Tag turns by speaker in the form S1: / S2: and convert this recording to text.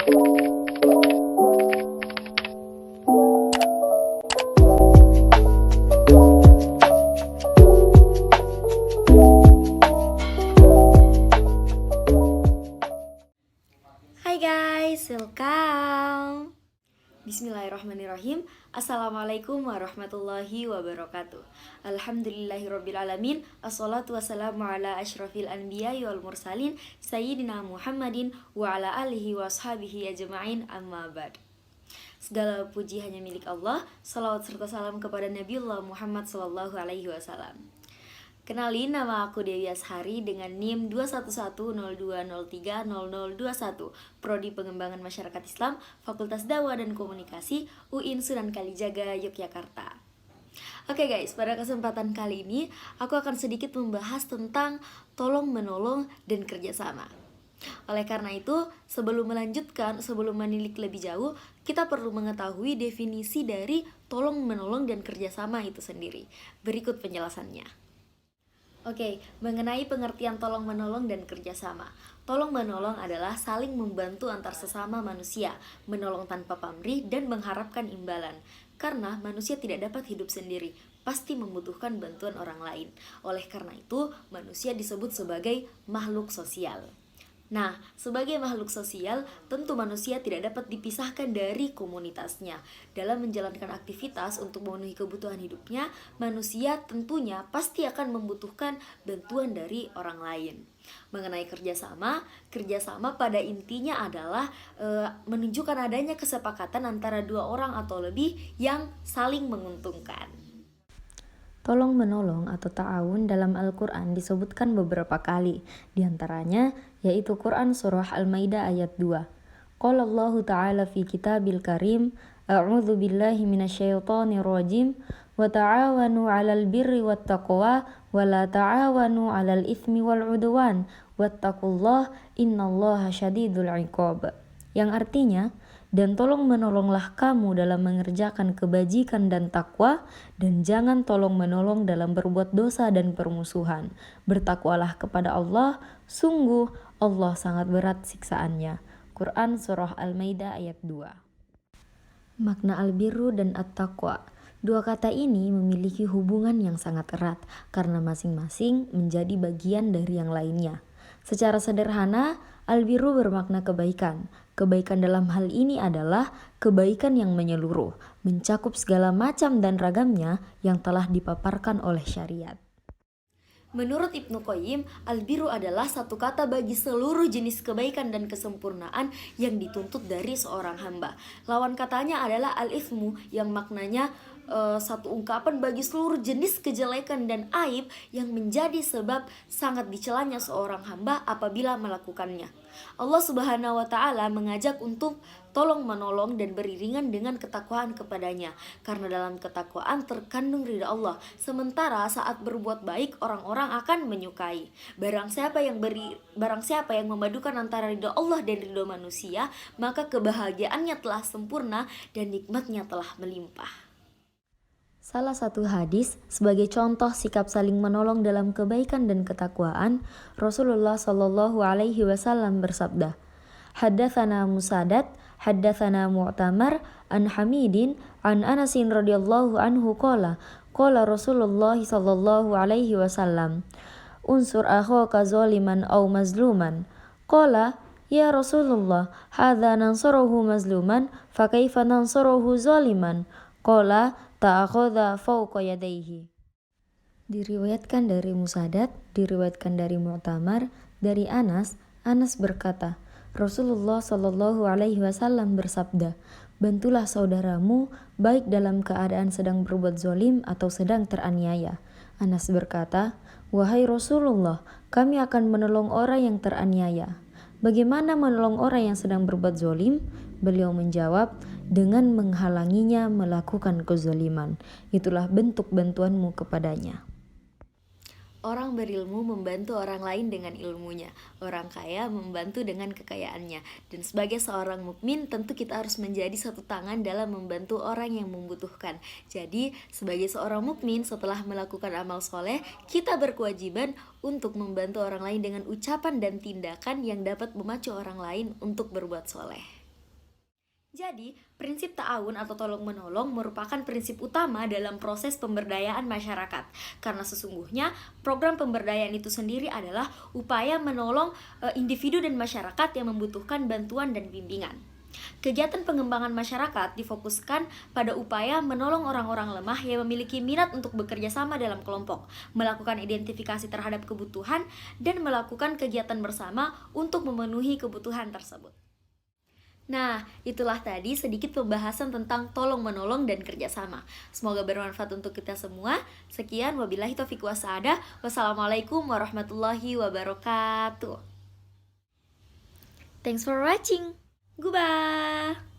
S1: Hai guys, welcome. Bismillahirrahmanirrahim. Assalamualaikum warahmatullahi wabarakatuh. Alhamdulillahirrabbilalamin. Assalatu wassalamu ala ashrafil anbiya wal mursalin Sayyidina Muhammadin wa ala alihi wa ashabihi ajma'in, amma ba'd. Segala puji hanya milik Allah. Salawat serta salam kepada Nabiullah Muhammad sallallahu alaihi wasallam. Kenalin, nama aku Dewi Ashari dengan NIM 21102030021, Prodi Pengembangan Masyarakat Islam, Fakultas Dakwah dan Komunikasi, UIN Sunan Kalijaga, Yogyakarta. Oke guys, pada kesempatan kali ini aku akan sedikit membahas tentang tolong menolong dan kerjasama. Oleh karena itu, sebelum menilik lebih jauh, kita perlu mengetahui definisi dari tolong menolong dan kerjasama itu sendiri. Berikut penjelasannya. Oke, mengenai pengertian tolong menolong dan kerjasama. Tolong menolong adalah saling membantu antar sesama manusia, menolong tanpa pamrih dan mengharapkan imbalan. Karena manusia tidak dapat hidup sendiri, pasti membutuhkan bantuan orang lain. Oleh karena itu, manusia disebut sebagai makhluk sosial. Nah, sebagai makhluk sosial, tentu manusia tidak dapat dipisahkan dari komunitasnya. Dalam menjalankan aktivitas untuk memenuhi kebutuhan hidupnya, manusia tentunya pasti akan membutuhkan bantuan dari orang lain. Mengenai kerjasama pada intinya adalah menunjukkan adanya kesepakatan antara dua orang atau lebih yang saling menguntungkan.
S2: Tolong menolong atau ta'awun dalam Al-Quran disebutkan beberapa kali, diantaranya yaitu Quran Surah Al-Maidah ayat 2. Qala Allahu Ta'ala fi kitabil karim, A'udzu billahi minasyaitonir rajim, wa ta'awanu 'alal birri wat taqwa wa la ta'awanu 'alal itsmi wal 'udwan, wattaqullaha innallaha syadidul 'iqab. Yang artinya, dan tolong menolonglah kamu dalam mengerjakan kebajikan dan takwa, dan jangan tolong menolong dalam berbuat dosa dan permusuhan. Bertakwalah kepada Allah, sungguh Allah sangat berat siksaannya. Quran Surah Al-Maidah ayat 2. Makna al-birru dan at-taqwa. Dua kata ini memiliki hubungan yang sangat erat, karena masing-masing menjadi bagian dari yang lainnya. Secara sederhana, al-birru bermakna kebaikan. Kebaikan dalam hal ini adalah kebaikan yang menyeluruh, mencakup segala macam dan ragamnya yang telah dipaparkan oleh syariat.
S1: Menurut Ibnu Qayyim, al-birru adalah satu kata bagi seluruh jenis kebaikan dan kesempurnaan yang dituntut dari seorang hamba. Lawan katanya adalah al-itsmu yang maknanya satu ungkapan bagi seluruh jenis kejelekan dan aib yang menjadi sebab sangat dicelanya seorang hamba apabila melakukannya. Allah Subhanahu wa Ta'ala mengajak untuk tolong menolong dan beriringan dengan ketakwaan kepadanya, karena dalam ketakwaan terkandung ridha Allah. Sementara saat berbuat baik orang-orang akan menyukai. Barang siapa yang memadukan antara ridha Allah dan ridha manusia, maka kebahagiaannya telah sempurna dan nikmatnya telah melimpah.
S2: Salah satu hadis sebagai contoh sikap saling menolong dalam kebaikan dan ketakwaan, Rasulullah Shallallahu alaihi wasallam bersabda, "Haddatsana Musaddad, haddatsana Mu'tamar an Hamidin an Anasin radhiyallahu anhu qala Rasulullah sallallahu alaihi wasallam, unsur akhaka zaliman aw mazluman." Qala, "Ya Rasulullah, hadza nansuruhu mazluman, fa kaifa nansuruhu zaliman?" Qala, ta'akhadha fawqa yadayhi. Diriwayatkan dari Musaddad, diriwayatkan dari Mu'tamar, dari Anas berkata, Rasulullah Shallallahu alaihi wasallam bersabda, "Bantulah saudaramu baik dalam keadaan sedang berbuat zalim atau sedang teraniaya." Anas berkata, "Wahai Rasulullah, kami akan menolong orang yang teraniaya." "Bagaimana menolong orang yang sedang berbuat zalim?" Beliau menjawab, "Dengan menghalanginya melakukan kezaliman. Itulah bentuk bantuanmu kepadanya."
S1: Orang berilmu membantu orang lain dengan ilmunya. Orang kaya membantu dengan kekayaannya. Dan sebagai seorang mukmin, tentu kita harus menjadi satu tangan dalam membantu orang yang membutuhkan. Jadi, sebagai seorang mukmin, setelah melakukan amal soleh, kita berkewajiban untuk membantu orang lain dengan ucapan dan tindakan yang dapat memacu orang lain untuk berbuat soleh. Jadi, prinsip ta'awun atau tolong-menolong merupakan prinsip utama dalam proses pemberdayaan masyarakat. Karena sesungguhnya, program pemberdayaan itu sendiri adalah upaya menolong individu dan masyarakat yang membutuhkan bantuan dan bimbingan. Kegiatan pengembangan masyarakat difokuskan pada upaya menolong orang-orang lemah yang memiliki minat untuk bekerja sama dalam kelompok, melakukan identifikasi terhadap kebutuhan, dan melakukan kegiatan bersama untuk memenuhi kebutuhan tersebut. Nah, itulah tadi sedikit pembahasan tentang tolong-menolong dan kerjasama. Semoga bermanfaat untuk kita semua. Sekian, wabillahi taufiq wassadah. Wassalamualaikum warahmatullahi wabarakatuh. Thanks for watching. Goodbye.